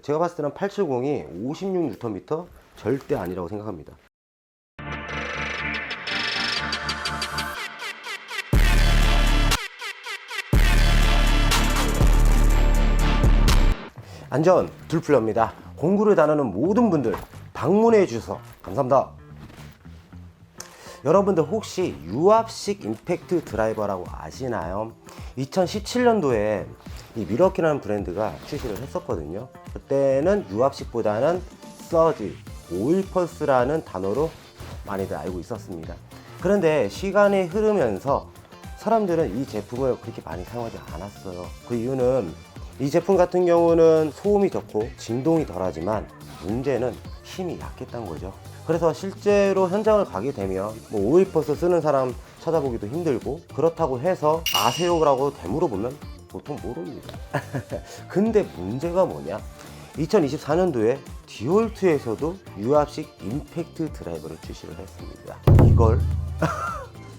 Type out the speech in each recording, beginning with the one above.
제가 봤을 때는 870이 56Nm 절대 아니라고 생각합니다. 안전 둘플러입니다. 공구를 다루는 모든 분들 방문해 주셔서 감사합니다. 여러분들 혹시 유압식 임팩트 드라이버라고 아시나요? 2017년도에 이 미러키라는 브랜드가 출시를 했었거든요. 그때는 유압식보다는 서지, 오일 펄스라는 단어로 많이들 알고 있었습니다. 그런데 시간이 흐르면서 사람들은 이 제품을 그렇게 많이 사용하지 않았어요. 그 이유는 이 제품 같은 경우는 소음이 적고 진동이 덜하지만 문제는 힘이 약했던 거죠. 그래서 실제로 현장을 가게 되면 뭐 오일 펄스 쓰는 사람 찾아보기도 힘들고, 그렇다고 해서 아세요라고 되물어보면 보통 모릅니다. 근데 문제가 뭐냐, 2024년도에 디올트에서도 유압식 임팩트 드라이버를 출시를 했습니다. 이걸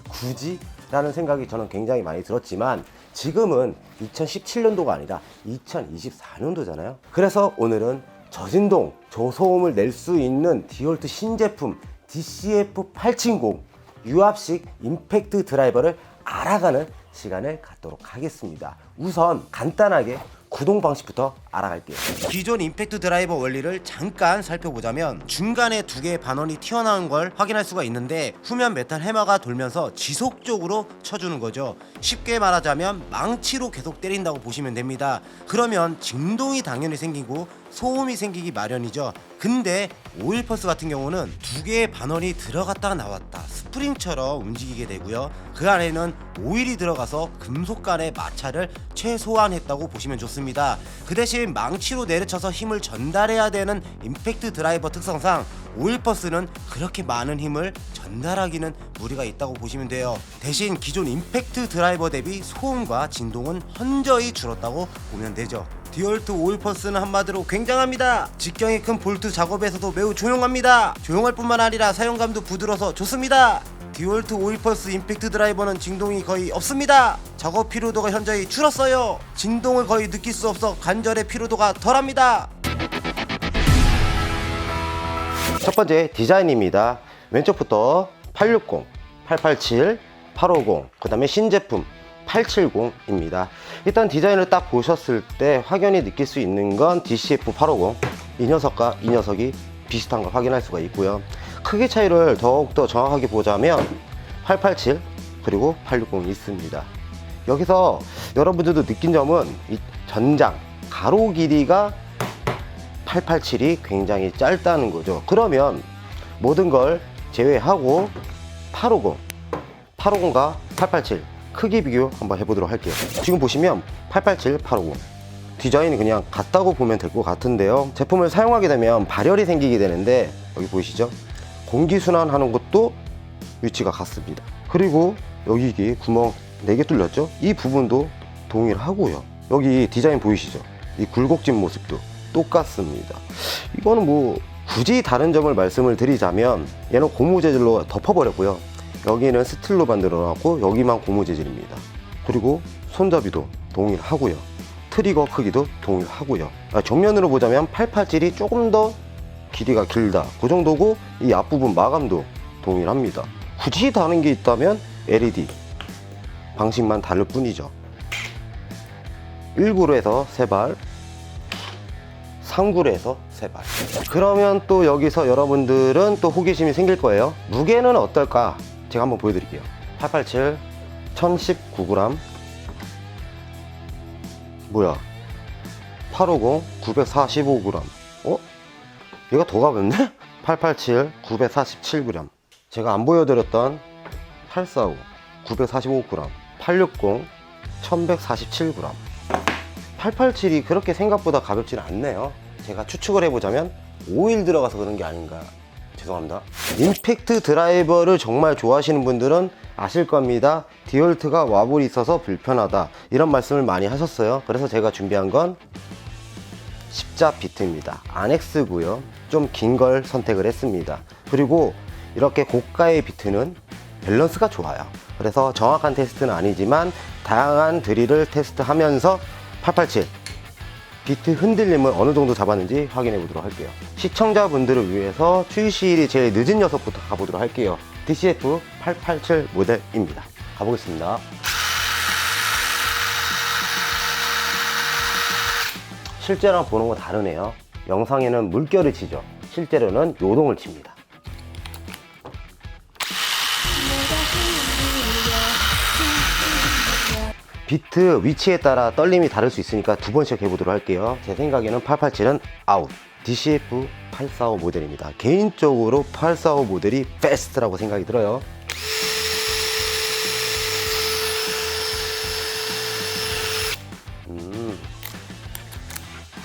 굳이? 라는 생각이 저는 굉장히 많이 들었지만 지금은 2017년도가 아니라 2024년도잖아요. 그래서 오늘은 저진동, 저소음을 낼 수 있는 디올트 신제품 DCF870 유압식 임팩트 드라이버를 알아가는 시간을 갖도록 하겠습니다. 우선 간단하게 구동 방식부터 알아갈게요. 기존 임팩트 드라이버 원리를 잠깐 살펴보자면 중간에 두 개의 반원이 튀어나온 걸 확인할 수가 있는데 후면 메탈 해머가 돌면서 지속적으로 쳐주는 거죠. 쉽게 말하자면 망치로 계속 때린다고 보시면 됩니다. 그러면 진동이 당연히 생기고 소음이 생기기 마련이죠. 근데 오일 펄스 같은 경우는 두 개의 반원이 들어갔다 나왔다 스프링처럼 움직이게 되고요. 그 안에는 오일이 들어가서 금속 간의 마찰을 최소화했다고 보시면 좋습니다. 그 대신 망치로 내려쳐서 힘을 전달해야 되는 임팩트 드라이버 특성상 오일 펄스는 그렇게 많은 힘을 전달하기는 무리가 있다고 보시면 돼요. 대신 기존 임팩트 드라이버 대비 소음과 진동은 현저히 줄었다고 보면 되죠. 디올트 오일 펄스는 한마디로 굉장합니다. 직경이 큰 볼트 작업에서도 매우 조용합니다. 조용할 뿐만 아니라 사용감도 부드러워서 좋습니다. 디올트 오일 펄스 임팩트 드라이버는 진동이 거의 없습니다. 작업 피로도가 현저히 줄었어요. 진동을 거의 느낄 수 없어 관절의 피로도가 덜합니다. 첫 번째 디자인입니다. 왼쪽부터 860, 887, 850, 그 다음에 신제품 870입니다. 일단 디자인을 딱 보셨을 때 확연히 느낄 수 있는 건 DCF850 이 녀석과 이 녀석이 비슷한 걸 확인할 수가 있고요. 크기 차이를 더욱더 정확하게 보자면 887 그리고 860이 있습니다. 여기서 여러분들도 느낀 점은 이 전장 가로 길이가 887이 굉장히 짧다는 거죠. 그러면 모든 걸 제외하고 850과 887 크기 비교 한번 해보도록 할게요. 지금 보시면 887, 850 디자인이 그냥 같다고 보면 될 것 같은데요. 제품을 사용하게 되면 발열이 생기게 되는데 여기 보이시죠? 공기순환하는 것도 위치가 같습니다. 그리고 여기 구멍 4개 뚫렸죠? 이 부분도 동일하고요. 여기 디자인 보이시죠? 이 굴곡진 모습도 똑같습니다. 이거는 뭐 굳이 다른 점을 말씀을 드리자면 얘는 고무 재질로 덮어버렸고요. 여기는 스틸로 만들어 놨고 여기만 고무 재질입니다. 그리고 손잡이도 동일하고요. 트리거 크기도 동일하고요. 정면으로 보자면 887이 조금 더 길이가 길다 그 정도고 이 앞부분 마감도 동일합니다. 굳이 다른 게 있다면 LED 방식만 다를 뿐이죠. 1구로에서 3발, 3구로에서 3발. 그러면 또 여기서 여러분들은 또 호기심이 생길 거예요. 무게는 어떨까? 제가 한번 보여드릴게요. 887 1019g, 뭐야 850 945g. 얘가 더 가볍네? 887 947g. 제가 안 보여드렸던 845 945g, 860 1147g. 887이 그렇게 생각보다 가볍지는 않네요. 제가 추측을 해보자면 오일 들어가서 그런 게 아닌가. 죄송합니다. 임팩트 드라이버를 정말 좋아하시는 분들은 아실 겁니다. 디올트가 와볼이 있어서 불편하다 이런 말씀을 많이 하셨어요. 그래서 제가 준비한 건 십자 비트입니다. 안엑스고요. 좀 긴 걸 선택을 했습니다. 그리고 이렇게 고가의 비트는 밸런스가 좋아요. 그래서 정확한 테스트는 아니지만 다양한 드릴을 테스트하면서 887 비트 흔들림을 어느 정도 잡았는지 확인해 보도록 할게요. 시청자분들을 위해서 출시일이 제일 늦은 녀석부터 가보도록 할게요. DCF887 모델입니다. 가보겠습니다. 실제랑 보는 건 다르네요. 영상에는 물결을 치죠. 실제로는 요동을 칩니다. 비트 위치에 따라 떨림이 다를 수 있으니까 두 번씩 해보도록 할게요. 제 생각에는 887은 아웃, DCF845 모델입니다. 개인적으로 845 모델이 베스트라고 생각이 들어요.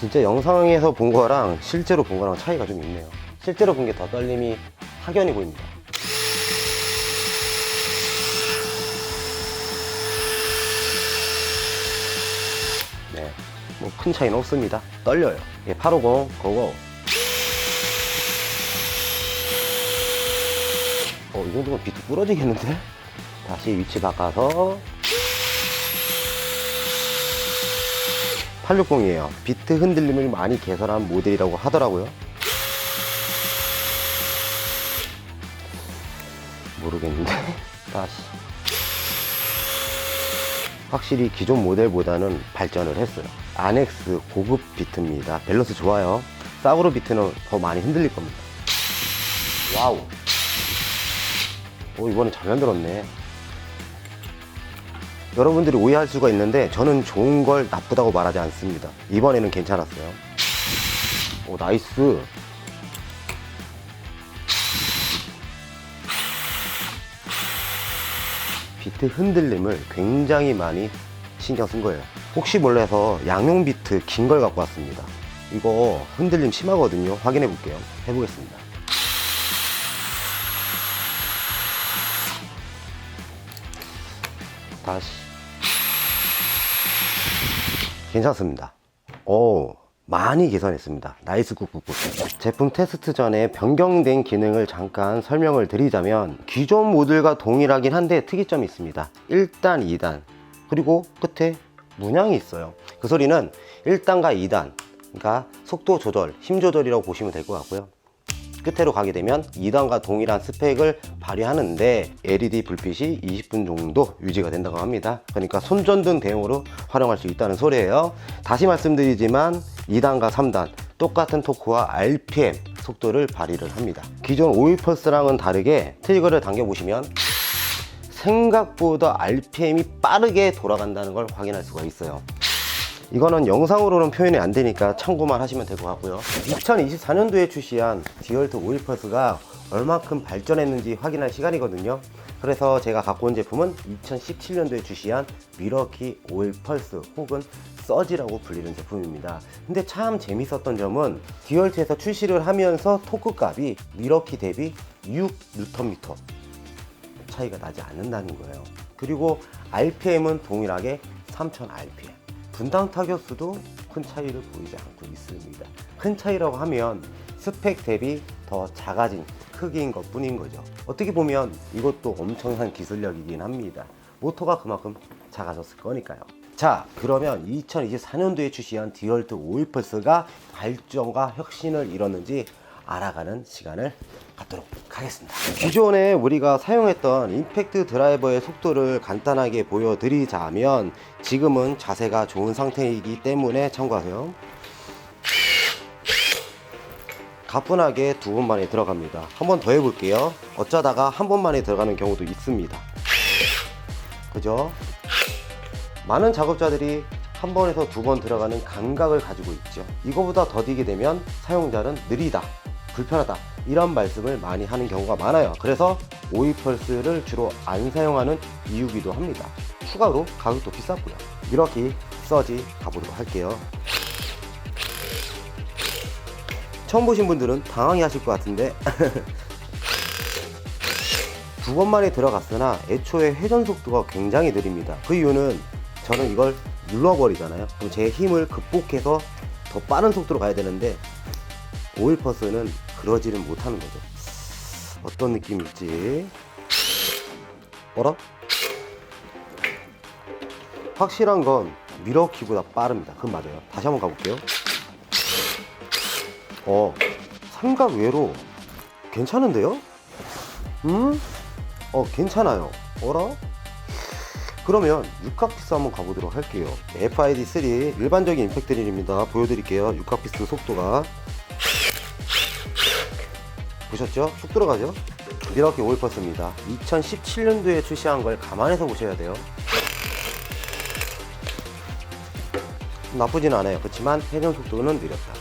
진짜 영상에서 본 거랑 실제로 본 거랑 차이가 좀 있네요. 실제로 본 게 더 떨림이 확연히 보입니다. 네, 뭐 큰 차이는 없습니다. 떨려요. 예, 850 고고. 이 정도면 비트 부러지겠는데? 다시 위치 바꿔서 860이에요. 비트 흔들림을 많이 개선한 모델이라고 하더라고요. 모르겠는데 다시. 확실히 기존 모델보다는 발전을 했어요. 아넥스 고급 비트입니다. 밸런스 좋아요. 싸구려 비트는 더 많이 흔들릴 겁니다. 와우. 이번엔 잘 만들었네. 여러분들이 오해할 수가 있는데 저는 좋은 걸 나쁘다고 말하지 않습니다. 이번에는 괜찮았어요. 나이스. 비트 흔들림을 굉장히 많이 신경 쓴 거예요. 혹시 몰라서 양용 비트 긴 걸 갖고 왔습니다. 이거 흔들림 심하거든요. 확인해 볼게요. 해보겠습니다. 다시. 괜찮습니다. 많이 개선했습니다. 나이스 굿굿굿. 제품 테스트 전에 변경된 기능을 잠깐 설명을 드리자면 기존 모델과 동일하긴 한데 특이점이 있습니다. 1단, 2단 그리고 끝에 문양이 있어요. 그 소리는 1단과 2단, 그러니까 속도 조절, 힘 조절이라고 보시면 될 것 같고요. 끝으로 가게 되면 2단과 동일한 스펙을 발휘하는데 LED 불빛이 20분 정도 유지가 된다고 합니다. 그러니까 손전등 대용으로 활용할 수 있다는 소리예요. 다시 말씀드리지만 2단과 3단 똑같은 토크와 RPM 속도를 발휘를 합니다. 기존 오일 펄스랑은 다르게 트리거를 당겨보시면 생각보다 RPM이 빠르게 돌아간다는 걸 확인할 수가 있어요. 이거는 영상으로는 표현이 안 되니까 참고만 하시면 될 것 같고요. 2024년도에 출시한 디얼트 오일 펄스가 얼마큼 발전했는지 확인할 시간이거든요. 그래서 제가 갖고 온 제품은 2017년도에 출시한 미러키 오일 펄스 혹은 서지라고 불리는 제품입니다. 근데 참 재밌었던 점은 디얼트에서 출시를 하면서 토크 값이 미러키 대비 6Nm 차이가 나지 않는다는 거예요. 그리고 RPM은 동일하게 3000 RPM. 분당 타격수도 큰 차이를 보이지 않고 있습니다. 큰 차이라고 하면 스펙 대비 더 작아진 크기인 것 뿐인 거죠. 어떻게 보면 이것도 엄청난 기술력이긴 합니다. 모터가 그만큼 작아졌을 거니까요. 자, 그러면 2024년도에 출시한 디얼트 오일 펄스가 발전과 혁신을 이뤘는지 알아가는 시간을 갖도록 하겠습니다. 기존에 우리가 사용했던 임팩트 드라이버의 속도를 간단하게 보여드리자면 지금은 자세가 좋은 상태이기 때문에 참고하세요. 가뿐하게 두 번 만에 들어갑니다. 한 번 더 해볼게요. 어쩌다가 한 번 만에 들어가는 경우도 있습니다. 그죠? 많은 작업자들이 한 번에서 두 번 들어가는 감각을 가지고 있죠. 이거보다 더디게 되면 사용자는 느리다, 불편하다 이런 말씀을 많이 하는 경우가 많아요. 그래서 오일 펄스를 주로 안 사용하는 이유기도 합니다. 추가로 가격도 비쌌고요. 미러키 서지 가보도록 할게요. 처음 보신 분들은 당황해 하실 것 같은데 두 번 만에 들어갔으나 애초에 회전 속도가 굉장히 느립니다. 그 이유는 저는 이걸 눌러버리잖아요. 그럼 제 힘을 극복해서 더 빠른 속도로 가야 되는데 오일 펄스는 그러지를 못하는 거죠. 어떤 느낌일지. 어라? 확실한 건 미러키보다 빠릅니다. 그건 맞아요. 다시 한번 가볼게요. 삼각 외로 괜찮은데요? 괜찮아요. 어라? 그러면 육각피스 한번 가보도록 할게요. FID3 일반적인 임팩트 드릴입니다. 보여드릴게요. 육각피스 속도가 보셨죠? 쑥 들어가죠? 미러키 오일퍼스입니다. 2017년도에 출시한 걸 감안해서 보셔야 돼요. 나쁘진 않아요. 그렇지만 회전 속도는 느렸다.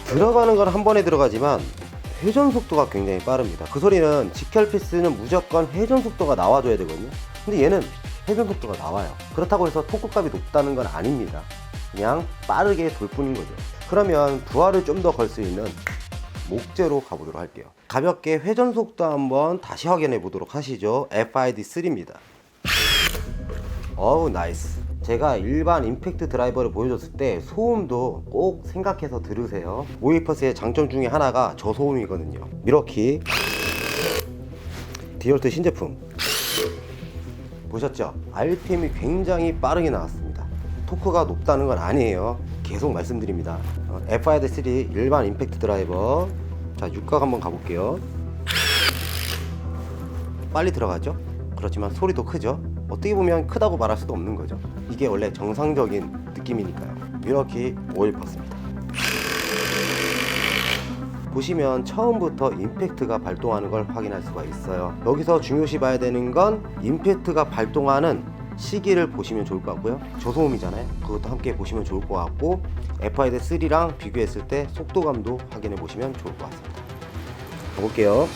들어가는 건 한 번에 들어가지만 회전 속도가 굉장히 빠릅니다. 그 소리는 직결피스는 무조건 회전 속도가 나와줘야 되거든요. 근데 얘는 회전 속도가 나와요. 그렇다고 해서 토크값이 높다는 건 아닙니다. 그냥 빠르게 돌 뿐인 거죠. 그러면 부하를 좀 더 걸 수 있는 목재로 가보도록 할게요. 가볍게 회전 속도 한번 다시 확인해 보도록 하시죠. FID3입니다. 어우 나이스. 제가 일반 임팩트 드라이버를 보여줬을 때 소음도 꼭 생각해서 들으세요. 오일퍼스의 장점 중에 하나가 저소음이거든요. 미러키 디올트 신제품 보셨죠? RPM이 굉장히 빠르게 나왔습니다. 토크가 높다는 건 아니에요. 계속 말씀드립니다. FID3 일반 임팩트 드라이버. 자, 육각 한번 가볼게요. 빨리 들어가죠? 그렇지만 소리도 크죠? 어떻게 보면 크다고 말할 수도 없는 거죠. 이게 원래 정상적인 느낌이니까요. 미러키 오일퍼스입니다. 보시면 처음부터 임팩트가 발동하는 걸 확인할 수가 있어요. 여기서 중요시 봐야 되는 건 임팩트가 발동하는 시기를 보시면 좋을 것 같고요. 저소음이잖아요. 그것도 함께 보시면 좋을 것 같고 FID3랑 비교했을 때 속도감도 확인해 보시면 좋을 것 같습니다. 가볼게요.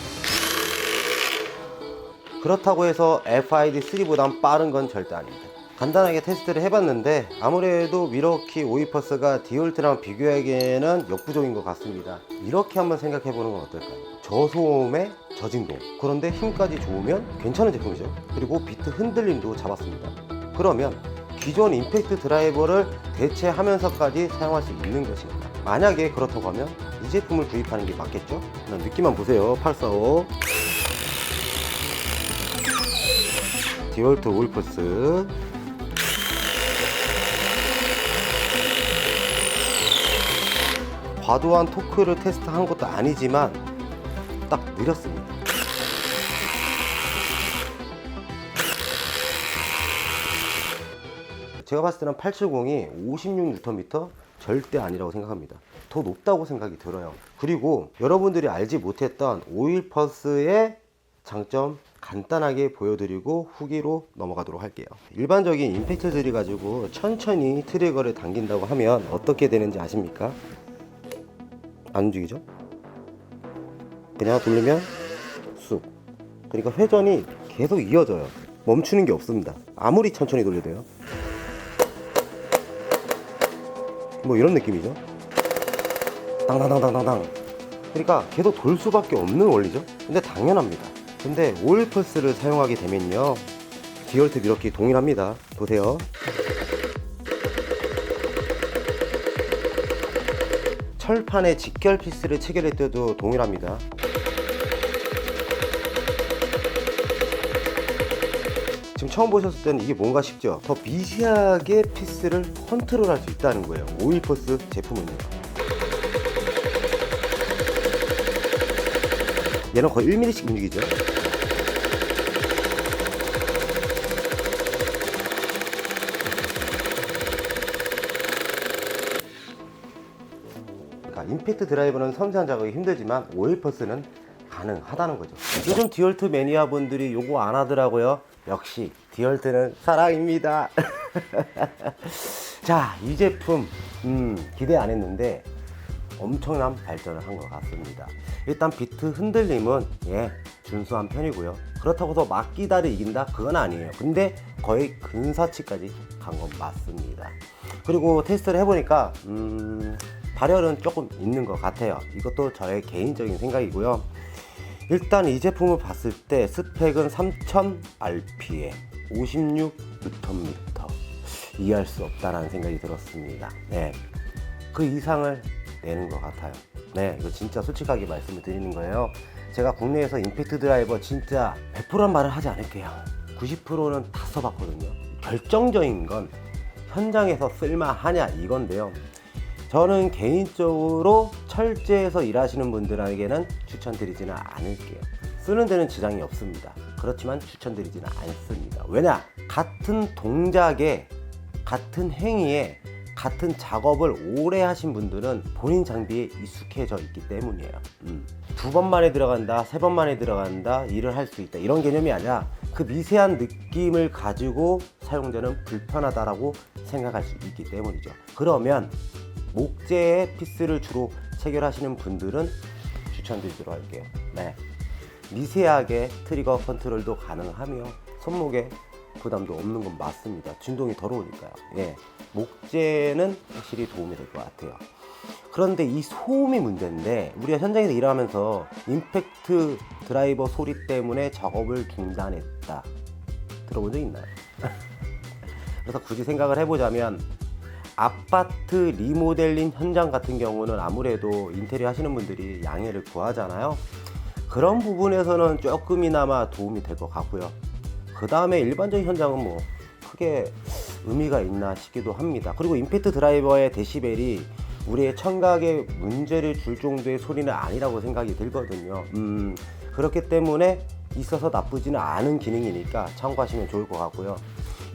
그렇다고 해서 FID3보단 빠른 건 절대 아닙니다. 간단하게 테스트를 해봤는데 아무래도 미러키 오일퍼스가 디올트랑 비교하기에는 역부족인 것 같습니다. 이렇게 한번 생각해보는 건 어떨까요? 저소음에 저진동, 그런데 힘까지 좋으면 괜찮은 제품이죠. 그리고 비트 흔들림도 잡았습니다. 그러면 기존 임팩트 드라이버를 대체하면서까지 사용할 수 있는 것입니다. 만약에 그렇다고 하면 이 제품을 구입하는 게 맞겠죠? 느낌만 보세요. 845 디올트 오일퍼스. 과도한 토크를 테스트한 것도 아니지만 딱 느렸습니다. 제가 봤을 때는 870이 56Nm 절대 아니라고 생각합니다. 더 높다고 생각이 들어요. 그리고 여러분들이 알지 못했던 오일퍼스의 장점 간단하게 보여드리고 후기로 넘어가도록 할게요. 일반적인 임팩트들이 가지고 천천히 트리거를 당긴다고 하면 어떻게 되는지 아십니까? 안 움직이죠? 그냥 돌리면 쑥. 그러니까 회전이 계속 이어져요. 멈추는 게 없습니다. 아무리 천천히 돌려도요. 뭐 이런 느낌이죠. 당당당당당당. 그러니까 계속 돌 수밖에 없는 원리죠. 근데 당연합니다. 근데 오일퍼스를 사용하게 되면요, 디올트 미러키 동일합니다. 보세요. 철판에 직결 피스를 체결할 때도 동일합니다. 지금 처음 보셨을 때는 이게 뭔가 싶죠? 더 미세하게 피스를 컨트롤할 수 있다는 거예요. 오일퍼스 제품은요. 얘는 거의 1mm씩 움직이죠. 그러니까 임팩트 드라이버는 섬세한 작업이 힘들지만 오일퍼스는 가능하다는 거죠. 요즘 디올트 매니아 분들이 요거 안 하더라고요. 역시 디올트는 사랑입니다. 자, 이 제품 기대 안 했는데 엄청난 발전을 한 것 같습니다. 일단 비트 흔들림은 준수한 편이고요. 그렇다고 해서 막기다를 이긴다? 그건 아니에요. 근데 거의 근사치까지 간 건 맞습니다. 그리고 테스트를 해보니까 발열은 조금 있는 것 같아요. 이것도 저의 개인적인 생각이고요. 일단 이 제품을 봤을 때 스펙은 3000rpm 56Nm. 이해할 수 없다는 생각이 들었습니다. 그 이상을 내는 것 같아요. 이거 진짜 솔직하게 말씀을 드리는 거예요. 제가 국내에서 임팩트 드라이버 진짜 100%란 말을 하지 않을게요. 90%는 다 써봤거든요. 결정적인 건 현장에서 쓸만하냐 이건데요. 저는 개인적으로 철제에서 일하시는 분들에게는 추천드리지는 않을게요. 쓰는 데는 지장이 없습니다. 그렇지만 추천드리지는 않습니다. 왜냐? 같은 동작에, 같은 행위에, 같은 작업을 오래 하신 분들은 본인 장비에 익숙해져 있기 때문이에요. 2번 만에 들어간다, 3번 만에 들어간다, 일을 할 수 있다, 이런 개념이 아니라 그 미세한 느낌을 가지고 사용자는 불편하다라고 생각할 수 있기 때문이죠. 그러면 목재의 피스를 주로 체결하시는 분들은 추천드리도록 할게요. 네. 미세하게 트리거 컨트롤도 가능하며 손목에 부담도 없는 건 맞습니다. 진동이 덜 오니까요. 예. 목재는 확실히 도움이 될 것 같아요. 그런데 이 소음이 문제인데, 우리가 현장에서 일하면서 임팩트 드라이버 소리 때문에 작업을 중단했다, 들어본 적 있나요? 그래서 굳이 생각을 해보자면, 아파트 리모델링 현장 같은 경우는 아무래도 인테리어 하시는 분들이 양해를 구하잖아요. 그런 부분에서는 조금이나마 도움이 될 것 같고요. 그 다음에 일반적인 현장은 뭐 크게 의미가 있나 싶기도 합니다. 그리고 임팩트 드라이버의 데시벨이 우리의 청각에 문제를 줄 정도의 소리는 아니라고 생각이 들거든요. 그렇기 때문에 있어서 나쁘지는 않은 기능이니까 참고하시면 좋을 것 같고요.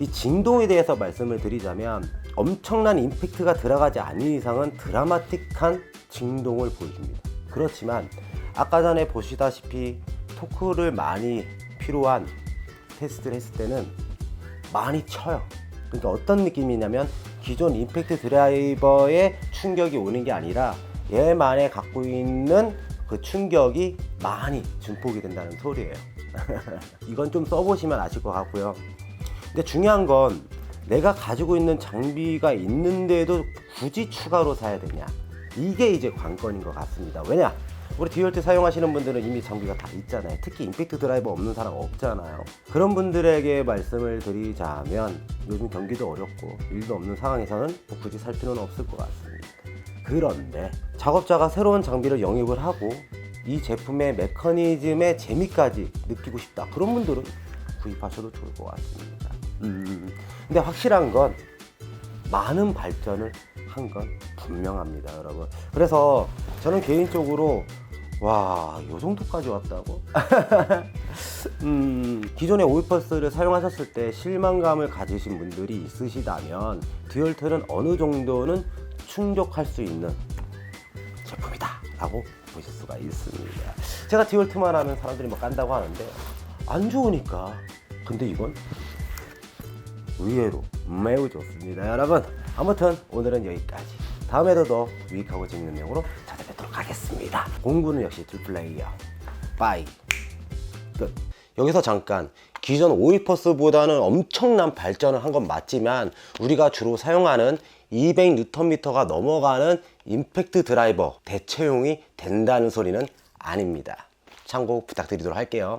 이 진동에 대해서 말씀을 드리자면, 엄청난 임팩트가 들어가지 않는 이상은 드라마틱한 진동을 보여줍니다. 그렇지만 아까 전에 보시다시피 토크를 많이 필요한 테스트를 했을 때는 많이 쳐요. 그러니까 어떤 느낌이냐면, 기존 임팩트 드라이버의 충격이 오는 게 아니라 얘만에 갖고 있는 그 충격이 많이 증폭이 된다는 소리예요. 이건 좀 써보시면 아실 것 같고요. 근데 중요한 건, 내가 가지고 있는 장비가 있는데도 굳이 추가로 사야 되냐, 이게 이제 관건인 것 같습니다. 왜냐? 우리 디월트 사용하시는 분들은 이미 장비가 다 있잖아요. 특히 임팩트 드라이버 없는 사람 없잖아요. 그런 분들에게 말씀을 드리자면, 요즘 경기도 어렵고 일도 없는 상황에서는 뭐 굳이 살 필요는 없을 것 같습니다. 그런데 작업자가 새로운 장비를 영입을 하고 이 제품의 메커니즘의 재미까지 느끼고 싶다, 그런 분들은 구입하셔도 좋을 것 같습니다. 근데 확실한 건 많은 발전을 한 건 분명합니다, 여러분. 그래서 저는 개인적으로 와, 요 정도까지 왔다고? 기존의 오이퍼스를 사용하셨을 때 실망감을 가지신 분들이 있으시다면, 디월트는 어느 정도는 충족할 수 있는 제품이다 라고 보실 수가 있습니다. 제가 디월트만 하면 사람들이 막 깐다고 하는데, 안 좋으니까. 근데 이건 의외로 매우 좋습니다, 여러분. 아무튼 오늘은 여기까지. 다음에도 더 유익하고 재밌는 내용으로 찾아뵙도록 하겠습니다. 공구는 역시 툴플레이어. 빠이. 끝. 여기서 잠깐, 기존 오이퍼스보다는 엄청난 발전을 한 건 맞지만, 우리가 주로 사용하는 200Nm가 넘어가는 임팩트 드라이버 대체용이 된다는 소리는 아닙니다. 참고 부탁드리도록 할게요.